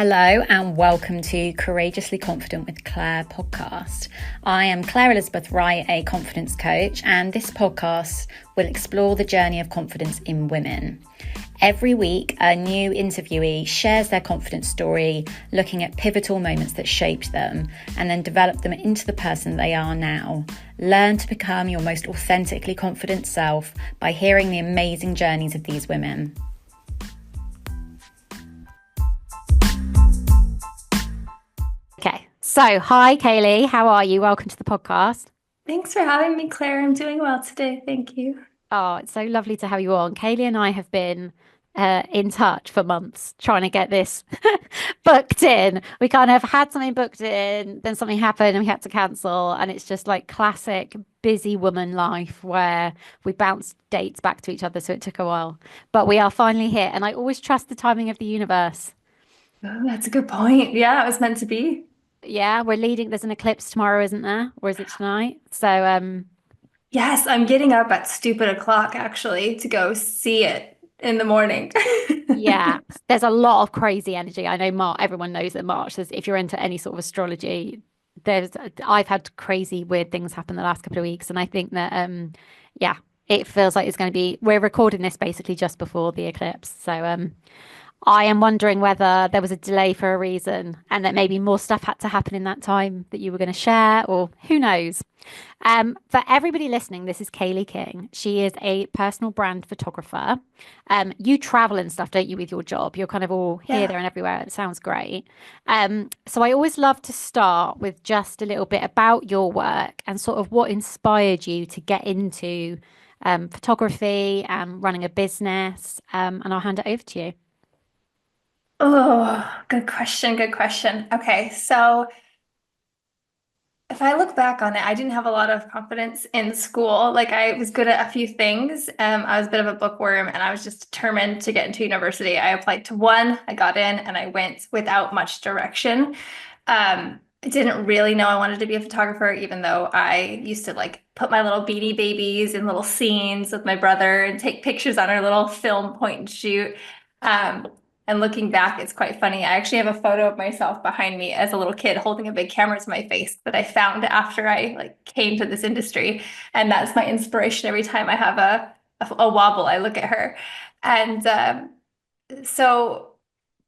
Hello and welcome to Courageously Confident with Claire podcast. I am Claire Elizabeth Wright, a confidence coach, and this podcast will explore the journey of confidence in women. Every week, a new interviewee shares their confidence story, looking at pivotal moments that shaped them and then develop them into the person they are now. Learn to become your most authentically confident self by hearing the amazing journeys of these women. Okay, so hi Kayleigh, how are you? Welcome to the podcast. Thanks for having me, Claire. I'm doing well today. Thank you. Oh, it's so lovely to have you on. Kayleigh and I have been in touch for months trying to get this booked in. We kind of had something booked in, then something happened and we had to cancel. And it's just like classic busy woman life where we bounced dates back to each other. So it took a while, but we are finally here. And I always trust the timing of the universe. Oh, that's a good point. Yeah, it was meant to be. Yeah, we're leading. There's an eclipse tomorrow, isn't there? Or is it tonight? So, Yes, I'm getting up at stupid o'clock actually to go see it in the morning. yeah, there's a lot of crazy energy. I know everyone knows that March, if you're into any sort of astrology, I've had crazy weird things happen the last couple of weeks. And I think that, yeah, it feels like it's going to be, we're recording this basically just before the eclipse. So, I am wondering whether there was a delay for a reason and that maybe more stuff had to happen in that time that you were going to share, or who knows. For everybody listening, this is Kayleigh King. She is a personal brand photographer. You travel and stuff, don't you, with your job? You're kind of all here, Yeah. there, and everywhere. It sounds great. So I always love to start with just a little bit about your work and sort of what inspired you to get into photography and running a business. And I'll hand it over to you. Oh, good question. Good question. Okay, so if I look back on it, I didn't have a lot of confidence in school. Like I was good at a few things. I was a bit of a bookworm and I was just determined to get into university. I applied to one, I got in, and I went without much direction. I didn't really know I wanted to be a photographer, even though I used to like put my little Beanie Babies in little scenes with my brother and take pictures on our little film point and shoot. Um, and looking back, it's quite funny. I actually have a photo of myself behind me as a little kid holding a big camera to my face that I found after I like came to this industry. And that's my inspiration every time I have a wobble, I look at her. And so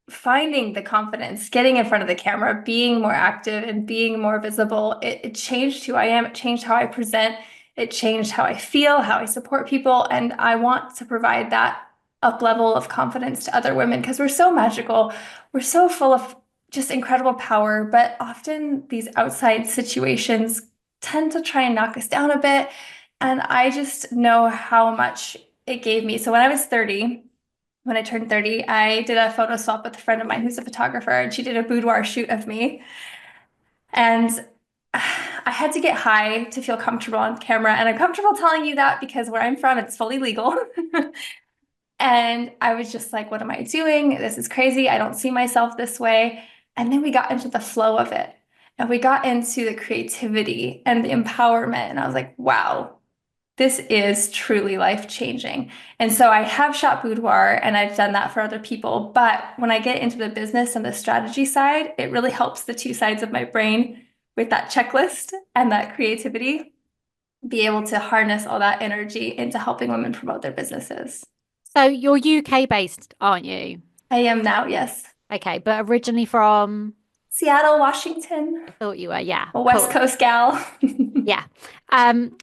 finding the confidence, getting in front of the camera, being more active and being more visible, it changed who I am. It changed how I present. It changed how I feel, how I support people. And I want to provide that up level of confidence to other women because we're so magical. We're so full of just incredible power, but often these outside situations tend to try and knock us down a bit. And I just know how much it gave me. So when I was 30, when I turned 30, I did a photo swap with a friend of mine who's a photographer, and she did a boudoir shoot of me. And I had to get high to feel comfortable on camera. And I'm comfortable telling you that because where I'm from, it's fully legal. And I was just like, what am I doing? This is crazy. I don't see myself this way. And then we got into the flow of it. And we got into the creativity and the empowerment. And I was like, wow, this is truly life-changing. And so I have shot boudoir and I've done that for other people. But when I get into the business and the strategy side, it really helps the two sides of my brain with that checklist and that creativity be able to harness all that energy into helping women promote their businesses. So you're UK based, aren't you? I am now, yes. Okay, but originally from, Seattle, Washington, I thought you were, yeah, a West cool. Coast gal. Yeah.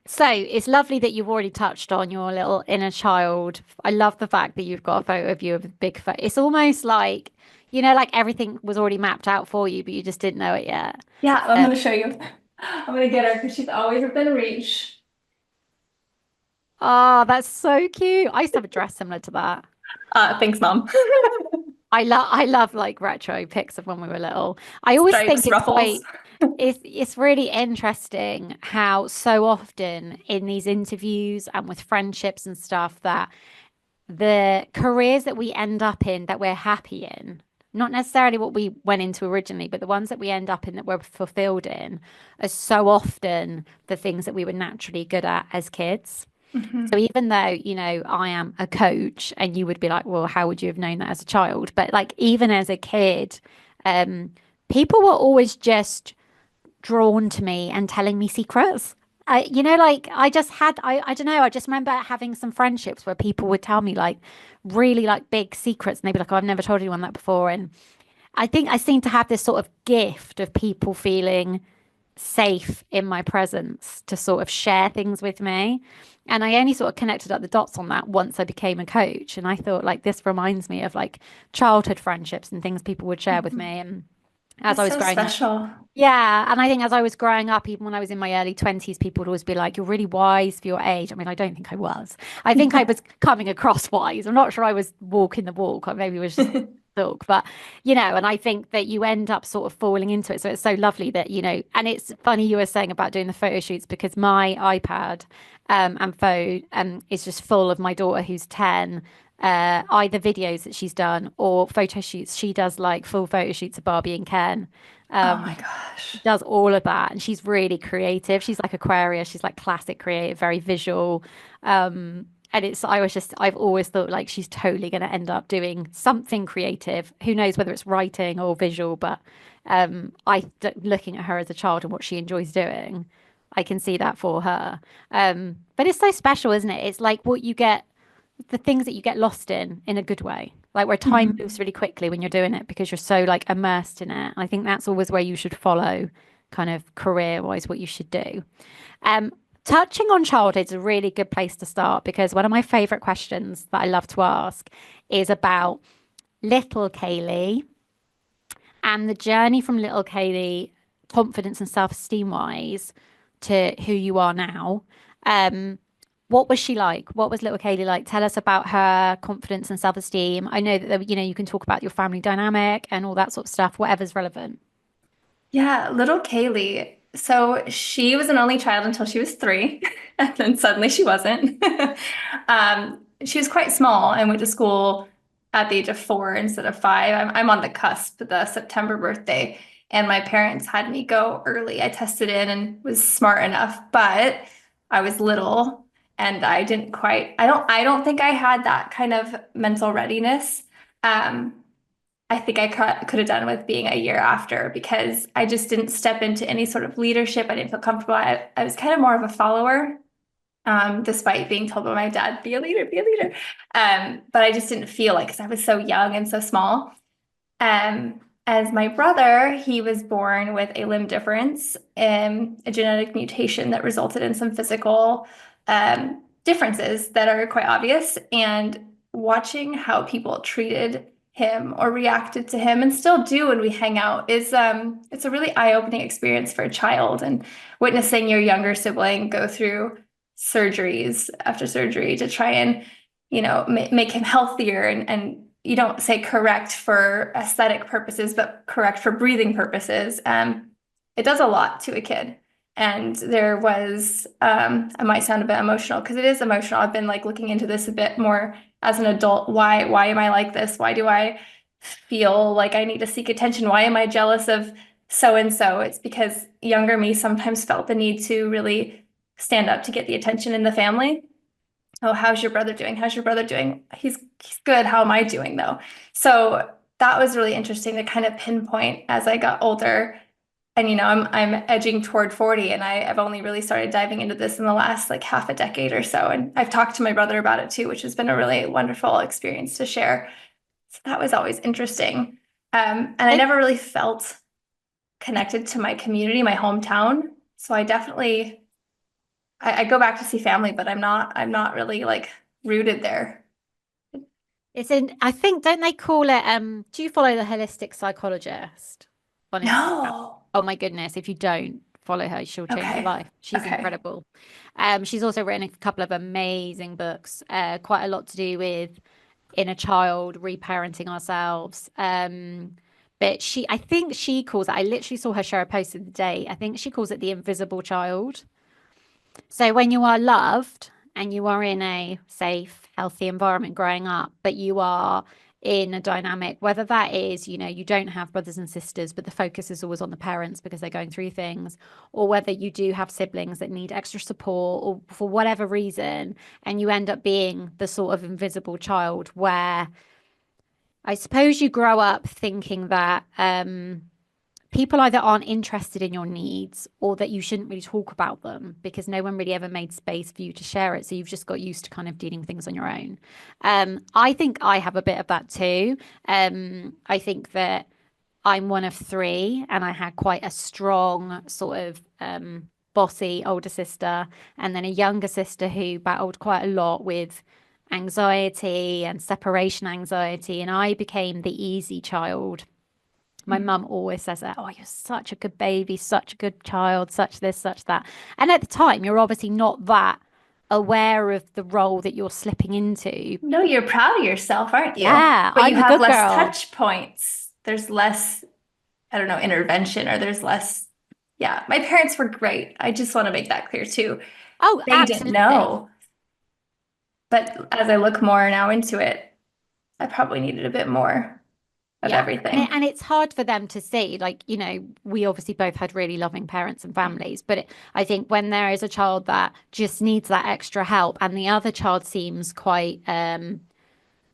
So it's lovely that you've already touched on your little inner child. I love the fact that you've got a photo of you with a big photo. It's almost like, like everything was already mapped out for you, but you just didn't know it yet. Yeah, I'm Um, going to show you. I'm going to get her because she's always within reach. oh, that's so cute. I used to have a dress similar to that. Thanks, Mom. I love like retro pics of when we were little. I always think Stripes, ruffles. it's really interesting how so often in these interviews and with friendships and stuff that the careers that we end up in that we're happy in, not necessarily what we went into originally, but the ones that we end up in that we're fulfilled in are so often the things that we were naturally good at as kids. So Mhm. even though, I am a coach and you would be like, well, how would you have known that as a child? But like even as a kid, um, people were always just drawn to me and telling me secrets. Like I don't know, I just remember having some friendships where people would tell me like really like big secrets and they'd be like, oh, I've never told anyone that before. And I think I seem to have this sort of gift of people feeling safe in my presence to sort of share things with me. And I only sort of connected up the dots on that once I became a coach. And I thought like this reminds me of like childhood friendships and things people would share with me. Mhm. And as That's I was so growing up, special. yeah, and I think as I was growing up, even when I was in my early 20s, people would always be like, you're really wise for your age. I mean, I don't think I was. I think I was coming across wise. I'm not sure I was walking the walk. Or maybe it was just talk, but and I think that you end up sort of falling into it. So it's so lovely that, and it's funny you were saying about doing the photo shoots because my iPad and phone is just full of my daughter who's 10, either videos that she's done or photo shoots. She does like full photo shoots of Barbie and Ken. Oh my Um, gosh. does all of that and she's really creative. She's like Aquarius, she's like classic creative, very visual. And I've always thought like she's totally going to end up doing something creative. Who knows whether it's writing or visual, but looking at her as a child and what she enjoys doing, I can see that for her. But it's so special, isn't it? It's like what you get, the things that you get lost in a good way, like where time moves Mhm. really quickly when you're doing it because you're so like immersed in it. I think that's always where you should follow kind of career wise what you should do. um Touching on childhood is a really good place to start because one of my favorite questions that I love to ask is about little Kayleigh and the journey from little Kayleigh, confidence and self-esteem wise, to who you are now. um what was she like? What was little Kayleigh like? Tell us about her confidence and self-esteem. I know that you can talk about your family dynamic and all that sort of stuff, whatever's relevant. Yeah, little Kaylee. So she was an only child until she was 3, and then suddenly she wasn't. She was quite small and went to school at the age of 4 instead of 5. I'm on the cusp, the September birthday, and my parents had me go early. I tested in and was smart enough, but I was little and I didn't quite, I don't think I had that kind of mental readiness. Um, I think I could have done with being a year after because I just didn't step into any sort of leadership. I didn't feel comfortable. I was kind of more of a follower, despite being told by my dad, be a leader, be a leader. But I just didn't feel like because I was so young and so small. As my brother, he was born with a limb difference, a genetic mutation that resulted in some physical differences that are quite obvious. And watching how people treated him or reacted to him and still do when we hang out is it's a really eye-opening experience for a child and witnessing your younger sibling go through surgeries after surgery to try and make him healthier and you don't say correct for aesthetic purposes, but correct for breathing purposes. It does a lot to a kid. And there was, I might sound a bit emotional because it is emotional. I've been like looking into this a bit more as an adult. Why am I like this? Why do I feel like I need to seek attention? Why am I jealous of so and so? It's because younger me sometimes felt the need to really stand up to get the attention in the family. Oh, how's your brother doing? How's your brother doing? He's good. How am I doing though? So that was really interesting to kind of pinpoint as I got older. And I'm edging toward 40 and I've only really started diving into this in the last like half a decade or so. And I've talked to my brother about it too, which has been a really wonderful experience to share. So that was always interesting. And I never really felt connected to my community, my hometown. So I go back to see family, but I'm not really like rooted there. It's in, I think, don't they call it, do you follow the holistic psychologist on Instagram? No. Oh my goodness, if you don't follow her, she'll change your Okay. life. She's Okay. incredible. She's also written a couple of amazing books, quite a lot to do with inner child, reparenting ourselves. But I think she calls it, I literally saw her share a post of the day. I think she calls it the invisible child. So when you are loved and you are in a safe, healthy environment growing up, but you are in a dynamic, whether that is, you don't have brothers and sisters, but the focus is always on the parents because they're going through things, or whether you do have siblings that need extra support or for whatever reason, and you end up being the sort of invisible child where I suppose you grow up thinking that people either aren't interested in your needs or that you shouldn't really talk about them because no one really ever made space for you to share it. So you've just got used to kind of dealing with things on your own. I think I have a bit of that too. I think that I'm one of three and I had quite a strong sort of bossy older sister and then a younger sister who battled quite a lot with anxiety and separation anxiety. And I became the easy child. My Mhm. mum always says that, oh, you're such a good baby, such a good child, such this, such that. And at the time, you're obviously not that aware of the role that you're slipping into. No, you're proud of yourself, aren't you? Yeah, But you I'm the have good less girl. touch points. There's less, I don't know, intervention, or there's less. Yeah, my parents were great. I just want to make that clear too. Oh, They didn't absolutely. know. But as I look more now into it, I probably needed a bit more of Yeah. everything. And it's hard for them to see. Like, we obviously both had really loving parents and families, but I think when there is a child that just needs that extra help and the other child seems quite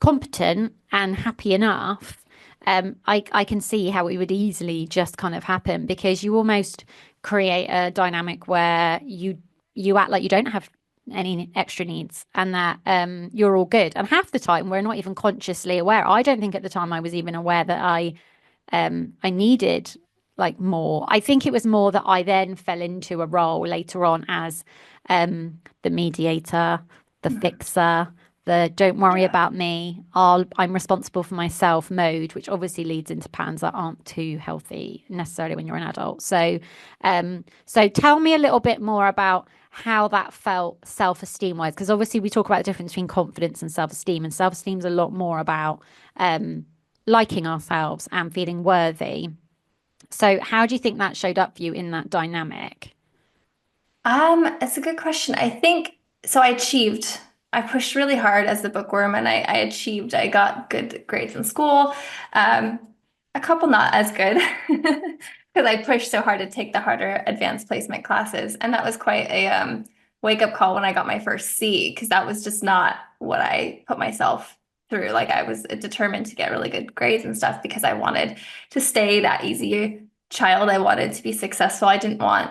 competent and happy enough, I can see how it would easily just kind of happen because you almost create a dynamic where you act like you don't have any extra needs and that you're all good. And half the time we're not even consciously aware. I don't think at the time I was even aware that I needed like more. I think it was more that I then fell into a role later on as the mediator, the Mhm. fixer, the don't worry Yeah. about me, I'm responsible for myself mode, which obviously leads into patterns that aren't too healthy necessarily when you're an adult. So tell me a little bit more about how that felt self-esteem wise, because obviously we talk about the difference between confidence and self-esteem, and self-esteem is a lot more about um, liking ourselves and feeling worthy. So how do you think that showed up for you in that dynamic? It's a good question. I think so. I achieved. I pushed really hard as the bookworm, and I achieved. I got good grades in school. Um, a couple not as good because I pushed so hard to take the harder advanced placement classes, and that was quite a wake up call when I got my first C because that was just not what I put myself through. Like I was determined to get really good grades and stuff because I wanted to stay that easy child. I wanted to be successful. I didn't want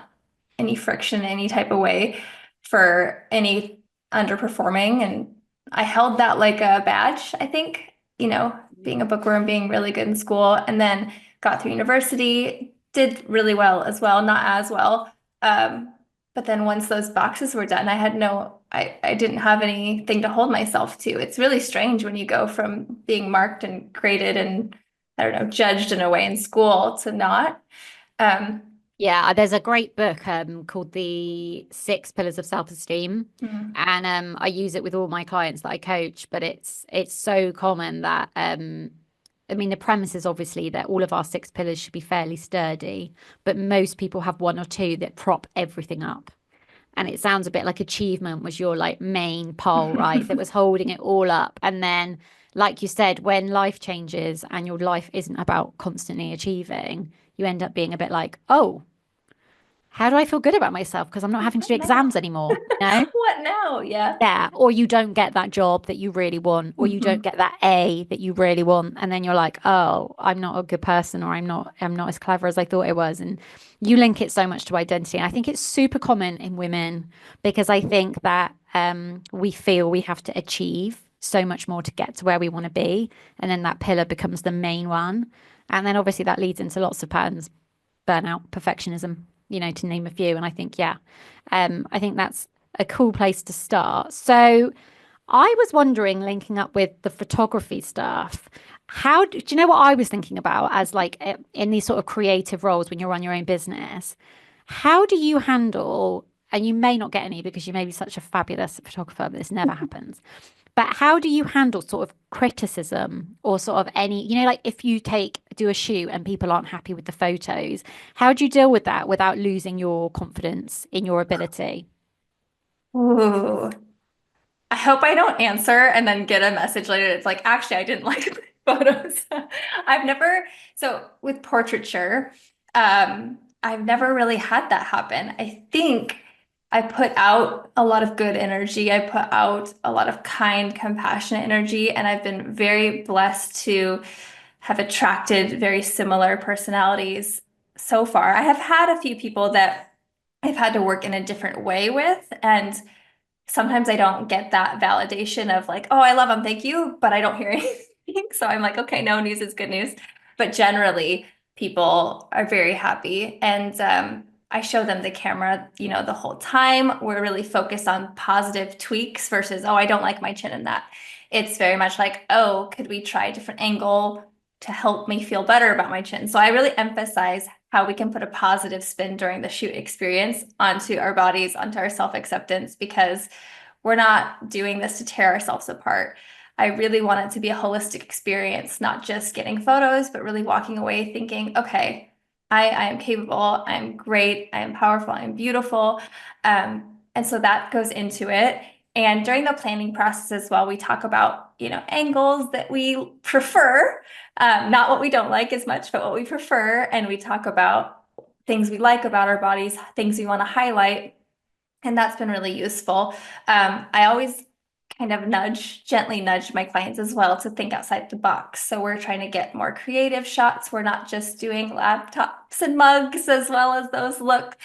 any friction in any type of way for any underperforming. And I held that like a badge, I think, being a bookworm, being really good in school, and then got through university, did really well as well, not as well. But then once those boxes were done, I didn't have anything to hold myself to. It's really strange when you go from being marked and graded and I don't know, judged in a way in school to not. Um, Yeah, there's a great book called The Six Pillars of Self-Esteem, mm, and I use it with all my clients that I coach. But it's so common that I mean, the premise is obviously that all of our six pillars should be fairly sturdy, but most people have one or two that prop everything up. And it sounds a bit like achievement was your like main pole, right? That was holding it all up. And then, like you said, when life changes and your life isn't about constantly achieving, you end up being a bit like, oh, how do I feel good about myself? Because I'm not having to what do now? exams anymore, you know? What now? Yeah. Yeah. Or you don't get that job that you really want, or you don't Mhm. get that A that you really want. And then you're like, oh, I'm not a good person, or I'm not as clever as I thought I was. And you link it so much to identity. And I think it's super common in women because I think that we feel we have to achieve so much more to get to where we want to be. And then that pillar becomes the main one. And then obviously that leads into lots of patterns, burnout, perfectionism, to name a few. And I think, yeah, I think that's a cool place to start. So I was wondering, linking up with the photography stuff, do you know what I was thinking about as like in these sort of creative roles when you run your own business? How do you handle, and you may not get any because you may be such a fabulous photographer, but this never happens. But how do you handle sort of criticism or sort of any, like if you do a shoot and people aren't happy with the photos, how do you deal with that without losing your confidence in your ability? Ooh. I hope I don't answer and then get a message later. It's like, actually, I didn't like the photos. I've never, so with portraiture, I've never really had that happen. I think I put out a lot of good energy. I put out a lot of kind, compassionate energy, and I've been very blessed to have attracted very similar personalities so far. I have had a few people that I've had to work in a different way with, and sometimes I don't get that validation of like, oh, I love them, thank you, but I don't hear anything. So I'm like, okay, no news is good news. But generally, people are very happy. And I show them the camera, the whole time. We're really focused on positive tweaks versus, oh, I don't like my chin in that. It's very much like, oh, could we try a different angle to help me feel better about my chin? So I really emphasize how we can put a positive spin during the shoot experience onto our bodies, onto our self-acceptance, because we're not doing this to tear ourselves apart. I really want it to be a holistic experience, not just getting photos, but really walking away thinking, okay, I am capable, I'm great, I am powerful, I'm beautiful. And so that goes into it. And during the planning process as well, we talk about, angles that we prefer, not what we don't like as much, but what we prefer. And we talk about things we like about our bodies, things we want to highlight. And that's been really useful. I always kind of gently nudge my clients as well to think outside the box. So we're trying to get more creative shots. We're not just doing laptops and mugs as well as those look.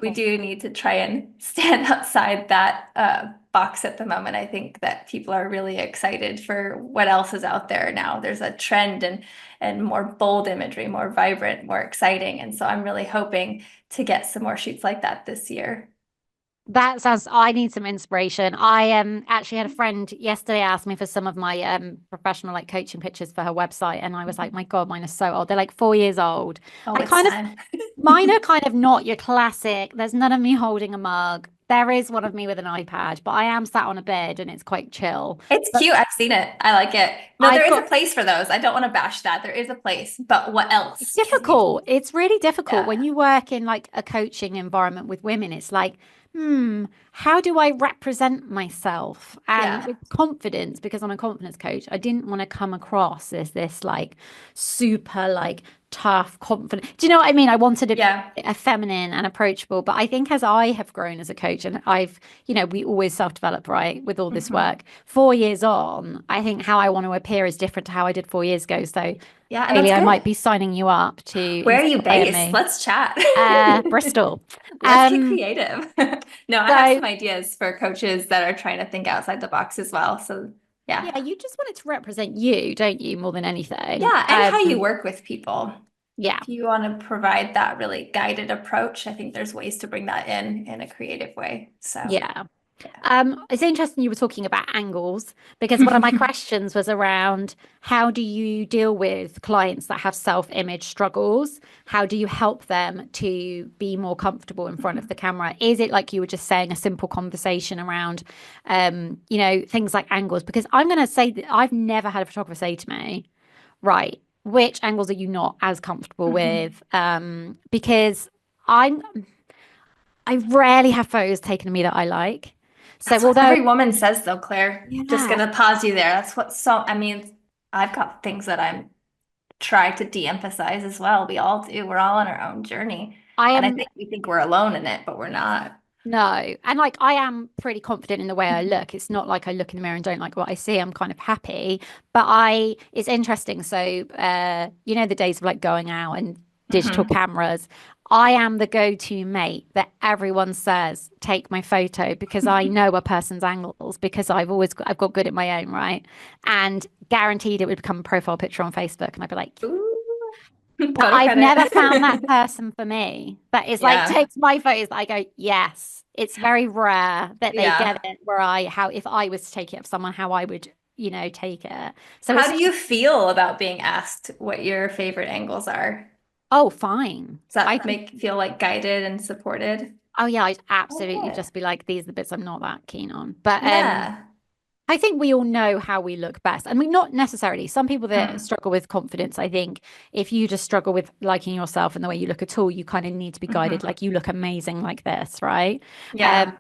We do need to try and stand outside that box at the moment. I think that people are really excited for what else is out there now. There's a trend and more bold imagery, more vibrant, more exciting. And so I'm really hoping to get some more shoots like that this year. That sounds, I need some inspiration. I actually had a friend yesterday ask me for some of my professional like coaching pictures for her website, and I was like, my God, mine are so old. They're like 4 years old. Oh, I it's kind of time. Mine are kind of not your classic. There's none of me holding a mug. There is one of me with an iPad, but I am sat on a bed and it's quite chill. It's But cute. I've seen it. I like it. No, I've there is a got place for those. I don't want to bash that. There is a place, but what It's else can we do? difficult. It's really difficult when Yeah. you work in like a coaching environment with women. It's like, how do I represent myself? And Yeah. with confidence, because I'm a confidence coach, I didn't want to come across as this like super like tough, confident. Do you know what I mean? I wanted to be Yeah. a feminine and approachable. But I think as I have grown as a coach, and we always self-develop, right, with all this Hmm. work. 4 years on, I think how I want to appear is different to how I did 4 years ago. So Yeah, and that's Kayleigh, I good. might be signing you up to Where are you inspire based? me. Let's chat. Bristol. Let's get Um, creative. No, I have so some ideas for coaches that are trying to think outside the box as well. So, yeah. yeah, you just want it to represent you, don't you, more than anything? Yeah, and how you work with people. Yeah. If you want to provide that really guided approach, I think there's ways to bring that in a creative way. So, Yeah. yeah. It's interesting you were talking about angles because one of my questions was around how do you deal with clients that have self-image struggles? How do you help them to be more comfortable in front of the camera? Is it like you were just saying, a simple conversation around, things like angles? Because I'm going to say that I've never had a photographer say to me, right, which angles are you not as comfortable with? Because I'm I rarely have photos taken of me that I like. So That's what although every woman says, though, Claire. Just yeah, gonna pause you there. That's what I mean, I've got things that I'm try to de-emphasize as well. We all do. We're all on our own journey. I And I am think we think we're alone in it, but we're not. no, and like I am pretty confident in the way I look. It's not like I look in the mirror and don't like what I see. I'm kind of happy, but it's interesting. So, the days of like going out and digital Hmm. cameras. I am the go-to mate that everyone says take my photo because I know a person's angles because I've got good at my own, right? And guaranteed it would become a profile picture on Facebook, and I'd be like, Ooh, but photo I've never found that credit. person for me that is like Yeah. takes my photos that I go, yes. It's very rare that they get Yeah. it where how if I was to take it of someone, how I would, take it. So How it's do you feel about being asked what your favorite angles are? oh fine. Does I that think make feel like guided and supported? oh yeah, I'd Oh, absolutely good. just be like, these are the bits I'm not that keen on. But Yeah. I think we all know how we look best. I mean, not necessarily. Some people that Hmm. struggle with confidence, I think if you just struggle with liking yourself and the way you look at all, you kind of need to be guided. Hmm. Like you look amazing like this, right? Um, Yeah.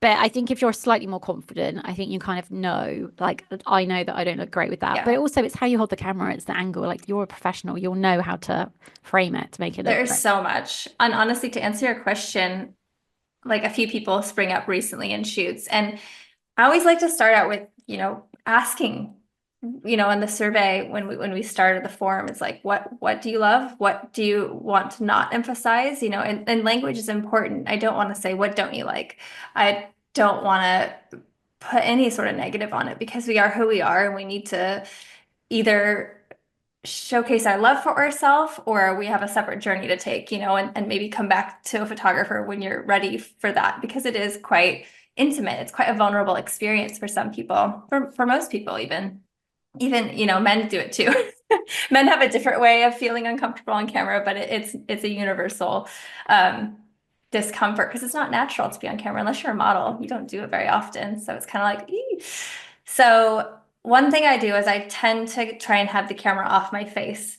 but I think if you're slightly more confident, I think you kind of know, like I know that I don't look great with that. But Yeah. also it's how you hold the camera, it's the angle. Like you're a professional, you'll know how to frame it to make it look There's great. so much. And honestly, to answer your question, like a few people spring up recently in shoots. And I always like to start out with, asking, in the survey when we started the forum, it's like, what do you love? What do you want to not emphasize? And language is important. I don't want to say, what don't you like? I don't want to put any sort of negative on it because we are who we are and we need to either showcase our love for ourselves or we have a separate journey to take, and maybe come back to a photographer when you're ready for that because it is quite intimate. It's quite a vulnerable experience for some people, for most people even men do it too. Men have a different way of feeling uncomfortable on camera, but it's a universal discomfort because it's not natural to be on camera unless you're a model. You don't do it very often, so it's kind of like, ee. So one thing I do is I tend to try and have the camera off my face,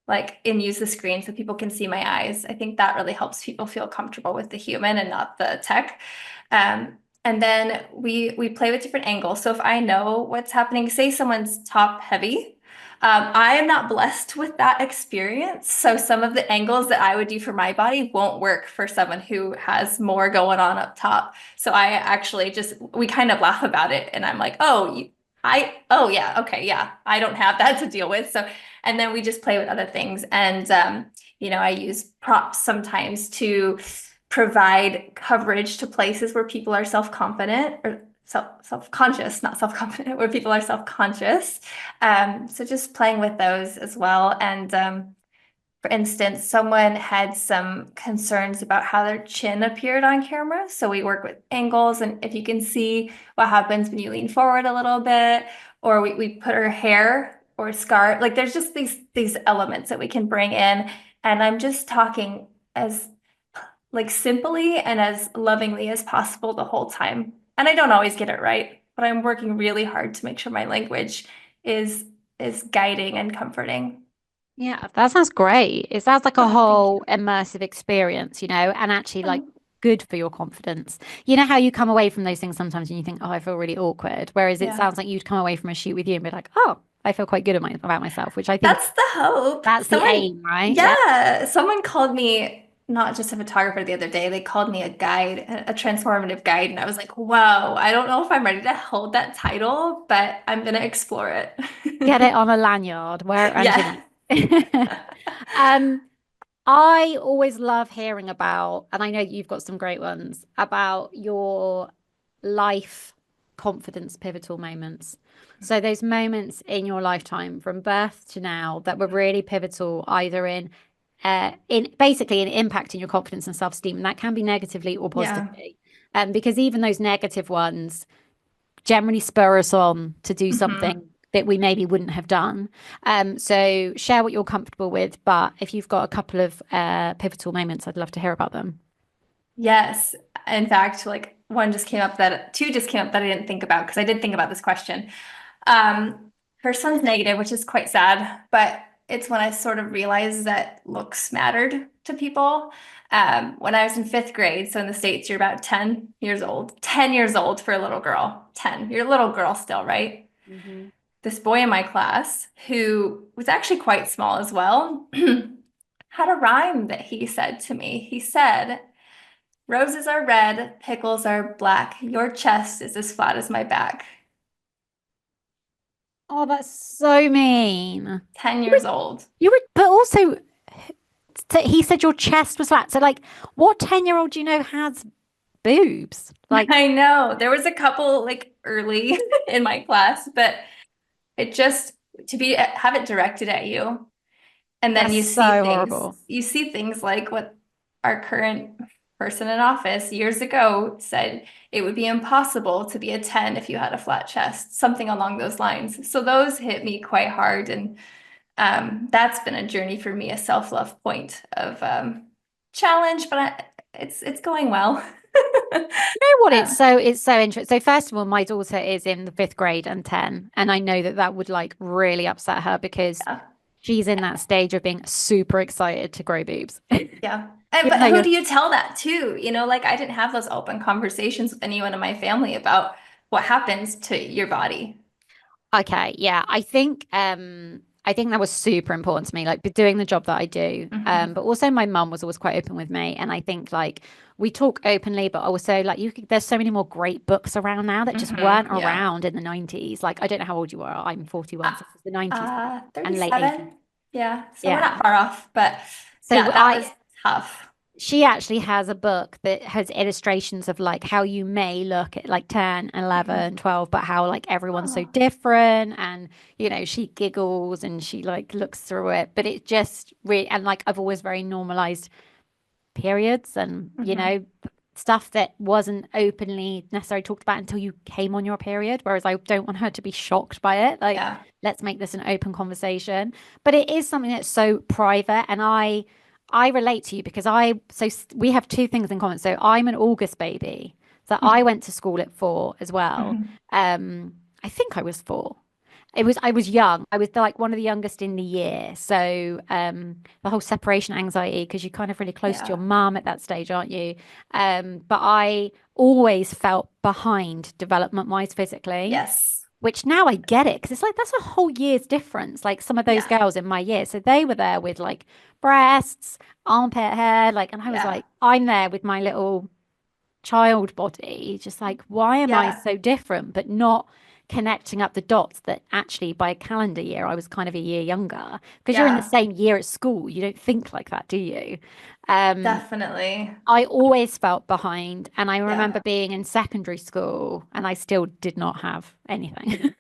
like, and use the screen so people can see my eyes. I think that really helps people feel comfortable with the human and not the tech. And then we play with different angles. So if I know what's happening, say someone's top heavy, I am not blessed with that experience. So some of the angles that I would do for my body won't work for someone who has more going on up top. So I actually we kind of laugh about it. And I'm like, oh yeah, okay, yeah, I don't have that to deal with. So, and then we just play with other things. And, I use props sometimes to provide coverage to places where people are self-confident or self-conscious, not self-confident, where people are self-conscious. So just playing with those as well. And for instance, someone had some concerns about how their chin appeared on camera. So we work with angles, and if you can see what happens when you lean forward a little bit, or we put her hair or scarf, like there's just these elements that we can bring in. And I'm just talking as like simply and as lovingly as possible the whole time. And I don't always get it right, but I'm working really hard to make sure my language is is guiding and comforting. Yeah, that sounds great. It sounds like a Oh, thank whole immersive experience, and actually like you. good for your confidence. You know how you come away from those things sometimes and you think, oh, I feel really awkward. Whereas it Yeah. sounds like you'd come away from a shoot with you and be like, oh, I feel quite good about myself, which I think That's the hope. that's the aim, right? Yeah. Yeah, someone called me not just a photographer the other day, they called me a guide, a transformative guide. And I was like, whoa, I don't know if I'm ready to hold that title, but I'm gonna explore Get it. it on a lanyard, wear it around your Yeah. neck. Um, I always love hearing about, and I know you've got some great ones, about your life confidence pivotal moments. So those moments in your lifetime from birth to now that were really pivotal, either in basically in impacting your confidence and self-esteem, and that can be negatively or Yeah. positively. Because even those negative ones generally spur us on to do something Hmm. that we maybe wouldn't have done. So share what you're comfortable with, but if you've got a couple of pivotal moments, I'd love to hear about them. Yes. In fact, like two just came up that I didn't think about because I did think about this question. Um, First one's negative, which is quite sad, but it's when I sort of realized that looks mattered to people. When I was in fifth grade, so in the States, you're about 10 years old. 10 years old for a little girl. 10. You're a little girl still, right? Hmm. This boy in my class, who was actually quite small as well, had a rhyme that he said to me. He said, roses are red, pickles are black. Your chest is as flat as my back. Oh, that's so mean. 10 You were, years old. but also, he said your chest was flat. So, like, what 10-year-old do you know has boobs? Like, I know. There was a couple like early in my class, but it just to be have it directed at you. And then that's so horrible. you see things like what our current person in office years ago said it would be impossible to be a 10 if you had a flat chest, something along those lines. So those hit me quite hard. And that's been a journey for me, a self-love point of challenge, but it's going well. You know what? Uh, It's so interesting. So first of all, my daughter is in the fifth grade and 10, and I know that that would like really upset her because yeah. she's in that stage of being super excited to grow boobs. Yeah. Even though But who you're do you tell that to? Like I didn't have those open conversations with anyone in my family about what happens to your body. okay, yeah, I think I think that was super important to me, like doing the job that I do. Hmm. But also my mum was always quite open with me. And I think like we talk openly, but also like there's so many more great books around now that just weren't Yeah. around in the 90s. Like I don't know how old you are. I'm 41, Uh, so this was the 90s and late 80s. 37. Yeah. So we're Yeah. not far off, but So yeah, that was tough. she actually has a book that has illustrations of like how you may look at like 10, Mhm. 11, 12, but how like everyone's so Oh, different. And, she giggles and she like looks through it. But it just really, and like I've always very normalized periods and, hmm. stuff that wasn't openly necessarily talked about until you came on your period. Whereas I don't want her to be shocked by it. Like, Yeah. let's make this an open conversation. But it is something that's so private. And I relate to you because we have two things in common. So I'm an August baby. So I went to school at 4 as well. Mhm. I think I was 4. I was young. I was like one of the youngest in the year. So the whole separation anxiety, because you're kind of really close to your Yeah. mum at that stage, aren't you? But I always felt behind development wise physically, Yes. which now I get it because it's like that's a whole year's difference. Like some of those Yeah. girls in my year, so they were there with like breasts, armpit hair, like, and I was Yeah. like, I'm there with my little child body, just like, why am I Yeah. so different? But not connecting up the dots that actually by a calendar year, I was kind of a year younger because you're in the Yeah. same year at school. You don't think like that, do you? Um, Definitely. I always felt behind. And I Yeah. remember being in secondary school and I still did not have anything.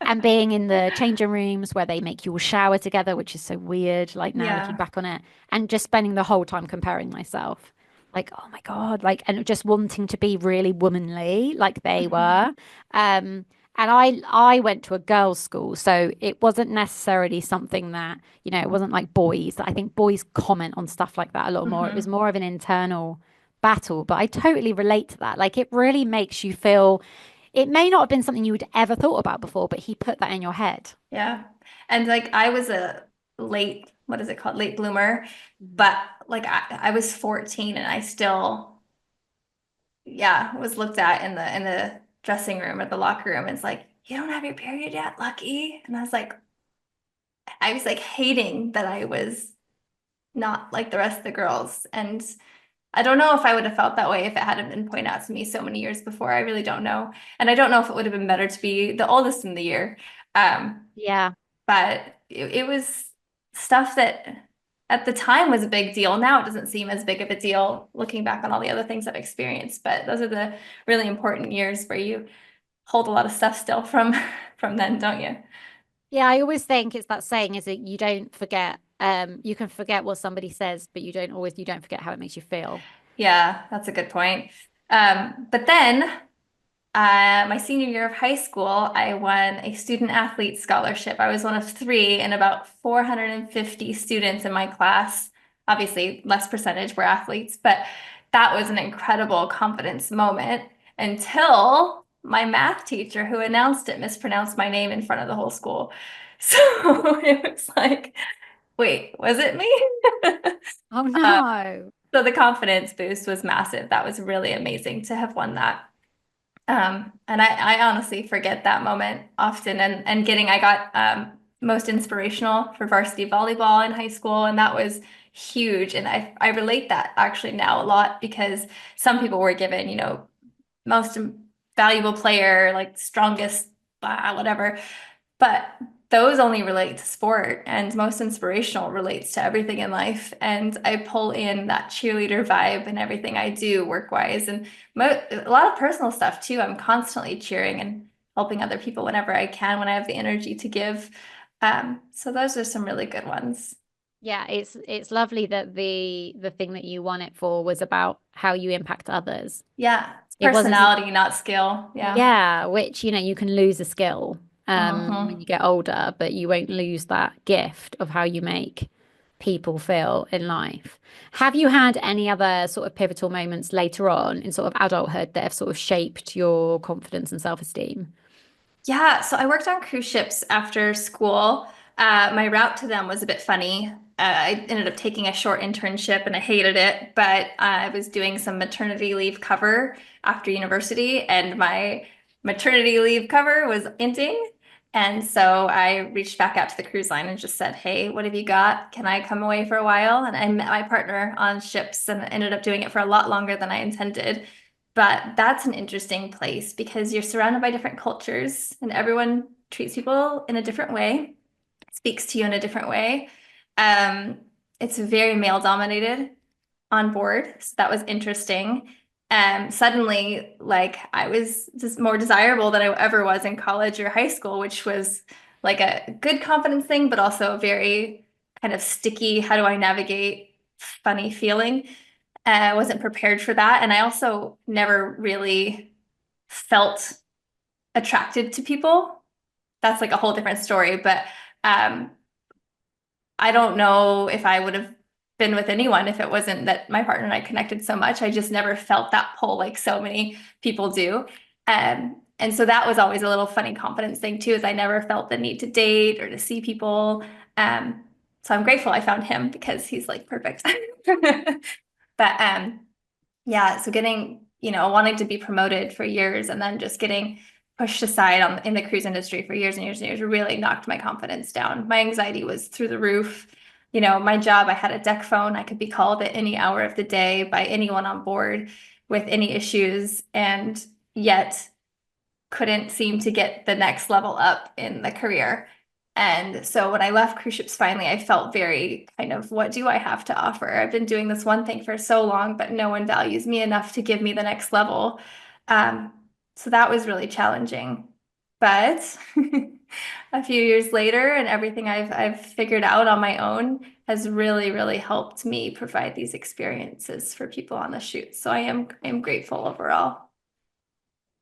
And being in the changing rooms where they make you all shower together, which is so weird, like now looking Yeah. back on it, and just spending the whole time comparing myself. Like, oh my God, like, and just wanting to be really womanly like they Mhm. were. Um, and I went to a girls' school, so it wasn't necessarily something that, it wasn't like boys. I think boys comment on stuff like that a lot more. It was Mhm. more of an internal battle, but I totally relate to that. Like, it really makes you feel it may not have been something you would ever thought about before, but he put that in your head. Yeah. And like I was a late, what is it called? Late bloomer. Mhm. But like I was 14 and I still, yeah, was looked at in the dressing room or the locker room. And it's like, you don't have your period yet, lucky. And I was like hating that I was not like the rest of the girls. And I don't know if I would have felt that way if it hadn't been pointed out to me so many years before. I really don't know. And I don't know if it would have been better to be the oldest in the year. Um, Yeah. but it was stuff that at the time was a big deal. Now it doesn't seem as big of a deal looking back on all the other things I've experienced. But those are the really important years where you hold a lot of stuff still from from then, don't you? Yeah, I always think it's that saying is that you don't forget, you can forget what somebody says, but you don't forget how it makes you feel. Yeah, that's a good point. But then my senior year of high school, I won a student athlete scholarship. I was one of three in about 450 students in my class. Obviously, less percentage were athletes, but that was an incredible confidence moment until my math teacher, who announced it, mispronounced my name in front of the whole school. So it was like, wait, was it me? Oh Uh, no. so the confidence boost was massive. That was really amazing to have won that. And I honestly forget that moment often. And I got most inspirational for varsity volleyball in high school, and that was huge. And I relate that actually now a lot because some people were given, most valuable player, like strongest, whatever. But those only relate to sport, and most inspirational relates to everything in life. And I pull in that cheerleader vibe in everything I do work-wise, and a lot of personal stuff too. I'm constantly cheering and helping other people whenever I can, when I have the energy to give. So those are some really good ones. Yeah, it's lovely that the thing that you won it for was about how you impact others. Yeah, it's It wasn't, personality, not skill. Yeah. yeah, which, you can lose a skill when Uh-huh. you get older, but you won't lose that gift of how you make people feel in life. Have you had any other sort of pivotal moments later on in sort of adulthood that have sort of shaped your confidence and self-esteem? Yeah, so I worked on cruise ships after school. My route to them was a bit funny. I ended up taking a short internship and I hated it, but I was doing some maternity leave cover after university, and my maternity leave cover was ending. And so I reached back out to the cruise line and just said, "Hey, what have you got? Can I come away for a while?" And I met my partner on ships and ended up doing it for a lot longer than I intended. But that's an interesting place because you're surrounded by different cultures and everyone treats people in a different way, speaks to you in a different way. Um, it's very male dominated on board. So that was interesting. Suddenly, like I was just more desirable than I ever was in college or high school, which was like a good confidence thing, but also a very kind of sticky, how do I navigate funny feeling. I wasn't prepared for that. And I also never really felt attracted to people. That's like a whole different story. But um, I don't know if I would have been with anyone if it wasn't that my partner and I connected so much. I just never felt that pull like so many people do. And so that was always a little funny confidence thing too, is I never felt the need to date or to see people. So I'm grateful I found him because he's like perfect. But yeah, so getting, wanting to be promoted for years and then just getting pushed aside in the cruise industry for years and years and years really knocked my confidence down. My anxiety was through the roof. My job, I had a deck phone. I could be called at any hour of the day by anyone on board with any issues, and yet couldn't seem to get the next level up in the career. And so when I left cruise ships finally, I felt very kind of, what do I have to offer? I've been doing this one thing for so long, but no one values me enough to give me the next level. Um, so that was really challenging. But a few years later, and everything I've figured out on my own has really, really helped me provide these experiences for people on the shoot. So I am grateful overall.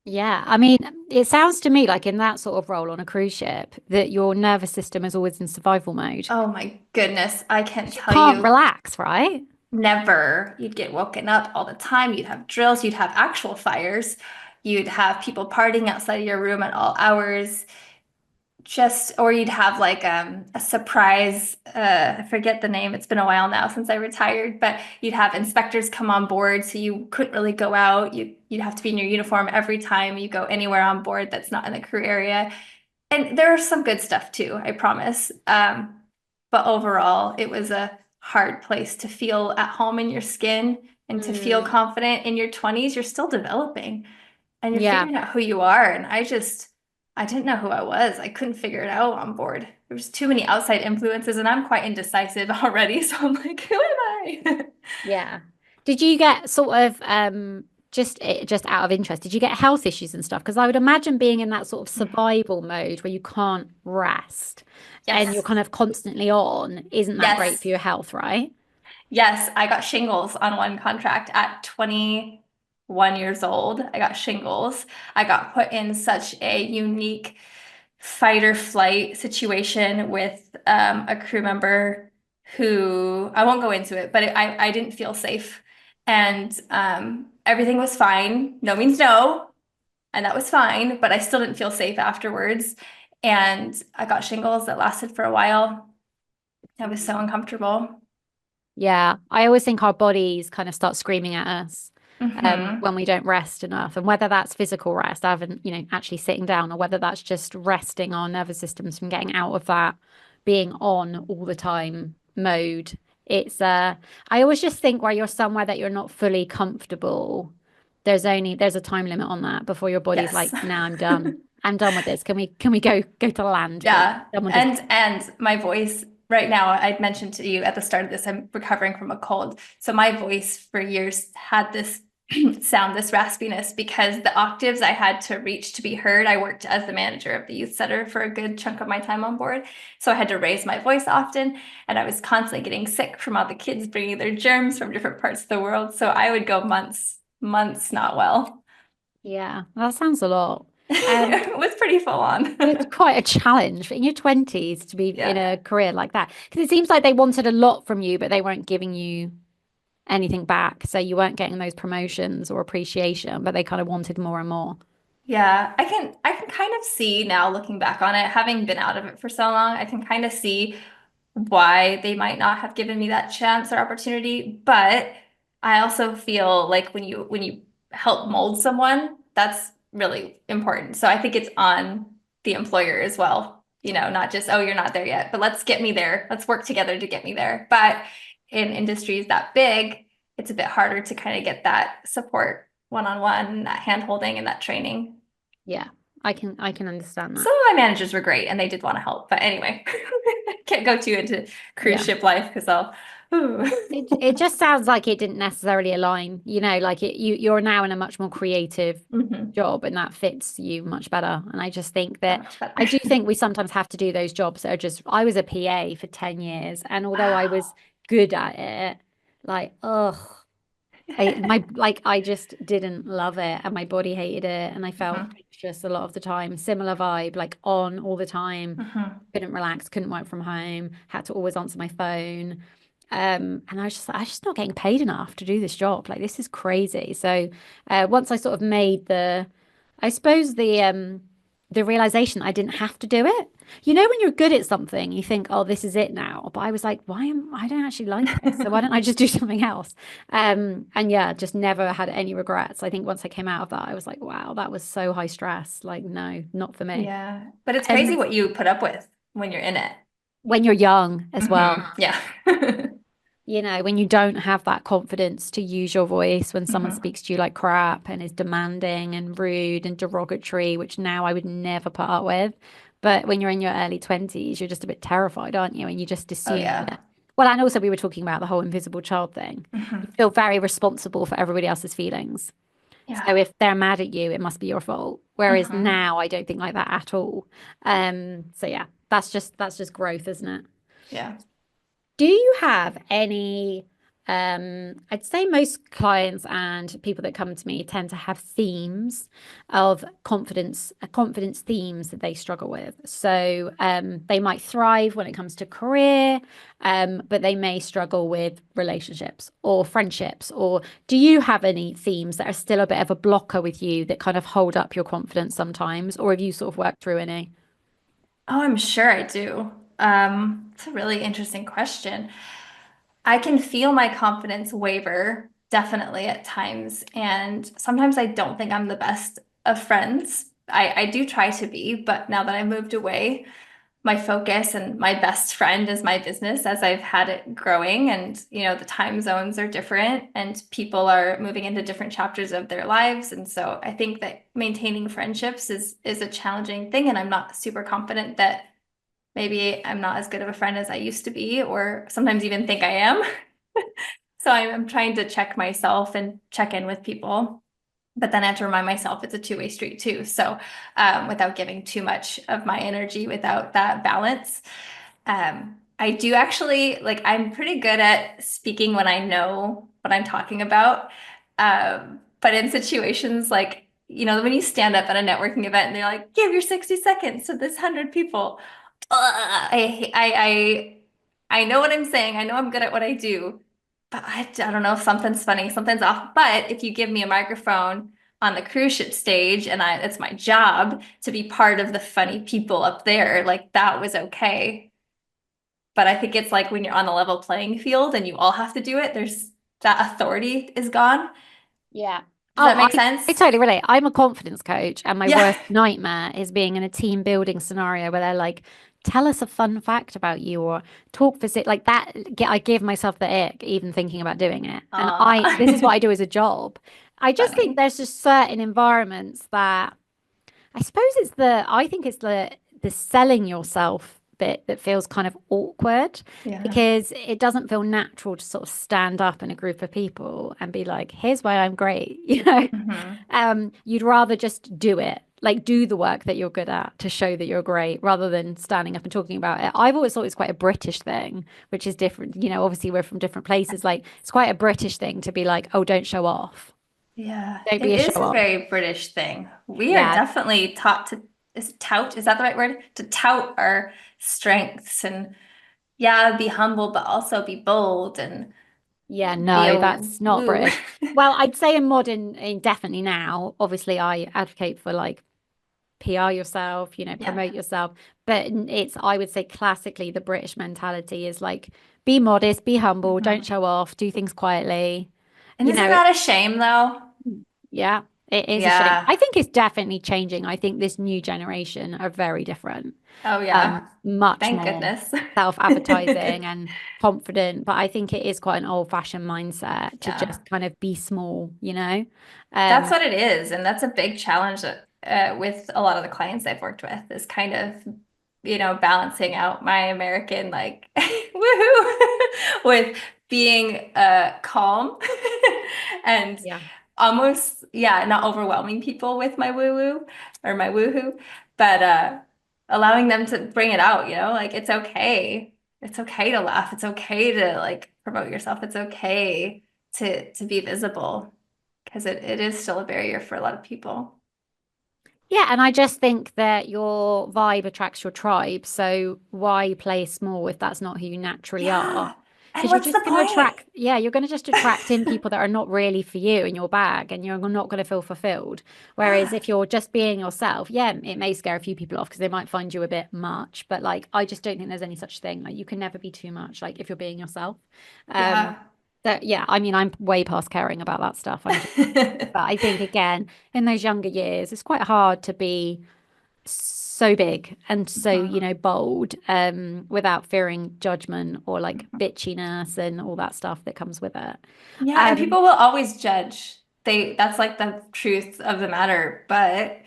Yeah, I mean, it sounds to me like in that sort of role on a cruise ship that your nervous system is always in survival mode. Oh my goodness, I can't 'Cause you tell can't you. relax, right? Never. You'd get woken up all the time. You'd have drills. You'd have actual fires. You'd have people partying outside of your room at all hours. Or you'd have like a surprise. I forget the name. It's been a while now since I retired, but you'd have inspectors come on board, so you couldn't really go out. You'd have to be in your uniform every time you go anywhere on board that's not in the crew area. And there are some good stuff too, I promise. But overall, it was a hard place to feel at home in your skin and to feel Mm. confident in your 20s. You're still developing and you're Yeah. figuring out who you are. And I didn't know who I was. I couldn't figure it out on board. There was too many outside influences, and I'm quite indecisive already. So I'm like, who am I? Yeah. Did you get sort of just out of interest, did you get health issues and stuff? Because I would imagine being in that sort of survival mode where you can't rest and you're Yes. kind of constantly on, isn't that great Yes. for your health, right? Yes, I got shingles on one contract at 21 years old. I got shingles. I got put in such a unique fight or flight situation with a crew member who I won't go into it, but I didn't feel safe. And everything was fine. No means no. And that was fine, but I still didn't feel safe afterwards. And I got shingles that lasted for a while. I was so uncomfortable. Yeah, I always think our bodies kind of start screaming at us Hmm. when we don't rest enough, and whether that's physical rest, I haven't, actually sitting down, or whether that's just resting our nervous systems from getting out of that being on all the time mode. It's I always just think where you're somewhere that you're not fully comfortable, there's a time limit on that before your body's like, Yes. nah, I'm done. I'm done with this. Can we go to land, please? Yeah. Done with this. And my voice right now, I mentioned to you at the start of this, I'm recovering from a cold. So my voice for years had this sound, this raspiness, because the octaves I had to reach to be heard, I worked as the manager of the youth center for a good chunk of my time on board. So I had to raise my voice often, and I was constantly getting sick from all the kids bringing their germs from different parts of the world. So I would go months not well. Yeah, that sounds a lot. It was pretty full on. It's quite a challenge in your 20s to be in Yeah. a career like that. Because it seems like they wanted a lot from you, but they weren't giving you anything back. So you weren't getting those promotions or appreciation, but they kind of wanted more and more. Yeah, I can kind of see now looking back on it, having been out of it for so long, I can kind of see why they might not have given me that chance or opportunity. But I also feel like when you help mold someone, that's really important. So I think it's on the employer as well. Not just, oh, you're not there yet, but let's get me there. Let's work together to get me there. But in industries that big, it's a bit harder to kind of get that support one-on-one, that hand-holding and that training. Yeah, I can understand that. Some of my managers were great and they did want to help. But anyway, can't go too into cruise Yeah. ship life because I'll, ooh. It just sounds like it didn't necessarily align, like you're now in a much more creative Mhm. job and that fits you much better. And I just think So that much better. I do think we sometimes have to do those jobs that are just I was a PA for 10 years and although I was Wow. good at it, like, ugh, I just didn't love it and my body hated it and I felt Mhm. anxious a lot of the time. Similar vibe, like on all the time. Mhm. Couldn't relax, couldn't work from home, had to always answer my phone. And I was just like, I'm just not getting paid enough to do this job. Like this is crazy. So once I sort of made I suppose the realization I didn't have to do it. When you're good at something, you think, oh, this is it now. But I was like, I don't actually like this. So why don't I just do something else? And yeah, just never had any regrets. I think once I came out of that, I was like, wow, that was so high stress. Like, no, not for me. Yeah. But it's Um, crazy what you put up with when you're in it. when you're young as well. Mhm. Yeah. When you don't have that confidence to use your voice when someone Mhm. speaks to you like crap and is demanding and rude and derogatory, which now I would never put up with. But when you're in your early 20s, you're just a bit terrified, aren't you? And you just Oh assume yeah. that. Well, and also we were talking about the whole invisible child thing. You Mhm. feel very responsible for everybody else's feelings. So Yeah. if they're mad at you, it must be your fault. Whereas Mhm. now I don't think like that at all. So yeah, that's just growth, isn't it? Yeah. Do you have any, I'd say most clients and people that come to me tend to have themes of confidence themes that they struggle with. So they might thrive when it comes to career, but they may struggle with relationships or friendships. Or do you have any themes that are still a bit of a blocker with you that kind of hold up your confidence sometimes? Or have you sort of worked through any? Oh, I'm sure I do. It's a really interesting question. I can feel my confidence waver definitely at times, and sometimes I don't think I'm the best of friends. I do try to be, but now that I moved away, my focus and my best friend is my business as I've had it growing. And, the time zones are different and people are moving into different chapters of their lives. And so I think that maintaining friendships is a challenging thing. And I'm not super confident that maybe I'm not as good of a friend as I used to be, or sometimes even think I am. So I'm trying to check myself and check in with people. But then I have to remind myself it's a two-way street too. So without giving too much of my energy without that balance. I do actually like I'm pretty good at speaking when I know what I'm talking about. But in situations like, when you stand up at a networking event and they're like, give your 60 seconds to this 100 people. I know what I'm saying. I know I'm good at what I do, but I don't know if something's funny, something's off. But if you give me a microphone on the cruise ship stage and it's my job to be part of the funny people up there, like that was okay. But I think it's like when you're on the level playing field and you all have to do it, there's that authority is gone. Yeah. Does Oh, that make I sense? totally relate. I'm a confidence coach, and my Yeah. worst nightmare is being in a team building scenario where they're like, tell us a fun fact about you or talk for like that. I give myself the ick even thinking about doing it. And this is what I Aw. do as a job. I just think Funny. there's just certain environments that I think it's the selling yourself bit that feels kind of awkward Yeah. because it doesn't feel natural to sort of stand up in a group of people and be like, here's why I'm great. Hmm. You'd rather just do it, like do the work that you're good at to show that you're great rather than standing up and talking about it. I've always thought it's quite a British thing, which is different. Obviously we're from different places. Like it's quite a British thing to be like, oh, don't show off. Yeah, Don't it be a is show a off. very British thing. We are Yeah. definitely taught to is it tout, is that the right word? To tout our strengths and yeah, be humble, but also be bold and Yeah, be a no, that's not woo. British. Well, I'd say definitely now, obviously I advocate for like PR yourself, Yeah. promote yourself. But I would say classically the British mentality is like be modest, be humble, don't Mhm. show off, do things quietly, And you isn't know, that a shame though? yeah. It is a shame. Yeah. I think it's definitely changing. I think this new generation are very different. Oh yeah. Much Thank more goodness. self-advertising and confident. But I think it is quite an old-fashioned mindset to Yeah. just kind of be small, you know? That's Um, what it is. And that's a big challenge with a lot of the clients I've worked with is kind of, balancing out my American like woohoo with being calm and yeah. almost, yeah, not overwhelming people with my woo-woo or my woohoo, but allowing them to bring it out, like it's okay. It's okay to laugh. It's okay to like promote yourself. It's okay to be visible because it is still a barrier for a lot of people. Yeah, and I just think that your vibe attracts your tribe. So why play small if that's not who you naturally are? Yeah. And Because you're what's the just going to point? attract, yeah, you're going to just attract in people that are not really for you in your bag and you're not going to feel fulfilled. Whereas Yeah. if you're just being yourself, yeah, it may scare a few people off because they might find you a bit much. But like, I just don't think there's any such thing. Like, you can never be too much, like, if you're being yourself. Um, Yeah. that, yeah, I mean, I'm way past caring about that stuff. But I think again, in those younger years, it's quite hard to be so big and so Mhm. bold without fearing judgment or like bitchiness and all that stuff that comes with it. Yeah, and um people will always judge. That's like the truth of the matter, but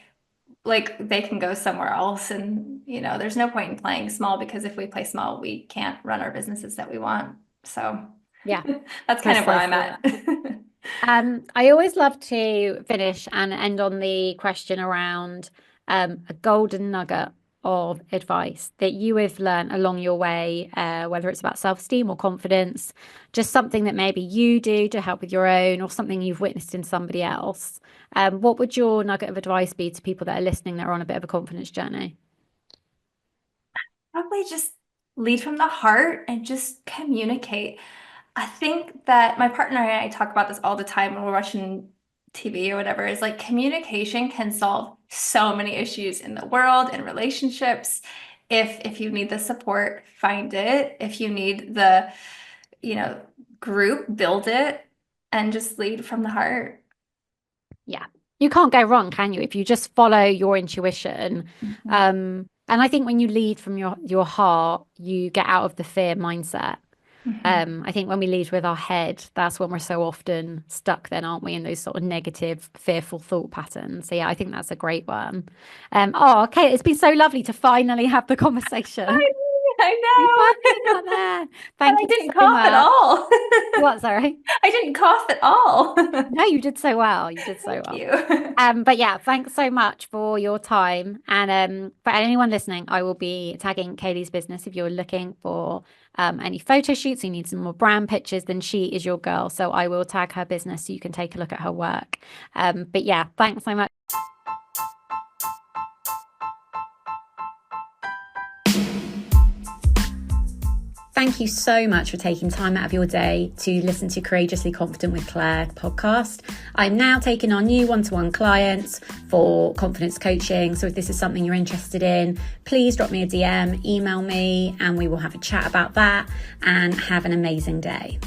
like they can go somewhere else and there's no point in playing small because if we play small, we can't run our businesses that we want. So yeah, that's kind of where precisely I'm at. that. I always love to finish and end on the question around a golden nugget of advice that you have learned along your way, whether it's about self-esteem or confidence, just something that maybe you do to help with your own or something you've witnessed in somebody else. What would your nugget of advice be to people that are listening that are on a bit of a confidence journey? Probably just lead from the heart and just communicate. I think that my partner and I talk about this all the time when we're watching TV or whatever, is like communication can solve so many issues in the world and relationships. If you need the support, find it. If you need the, you know, group, build it and just lead from the heart. Yeah. You can't go wrong, can you? If you just follow your intuition. Mhm. And I think when you lead from your heart, you get out of the fear mindset. Mhm. I think when we lead with our head, that's when we're so often stuck then, aren't we, in those sort of negative, fearful thought patterns. So yeah, I think that's a great one. Oh, okay. It's been so lovely to finally have the conversation. I We know. finally got there. And Thank I you didn't so cough at much. all. What, sorry? I didn't cough at all. No, you did so well. You did so Thank well. you. But yeah, thanks so much for your time. And for anyone listening, I will be tagging Kayleigh's business if you're looking for any photo shoots, you need some more brand pictures, then she is your girl. So I will tag her business so you can take a look at her work. But yeah, thanks so much. Thank you so much for taking time out of your day to listen to Courageously Confident with Claire podcast. I'm now taking on new one-to-one clients for confidence coaching. So if this is something you're interested in, please drop me a DM, email me, and we will have a chat about that and have an amazing day.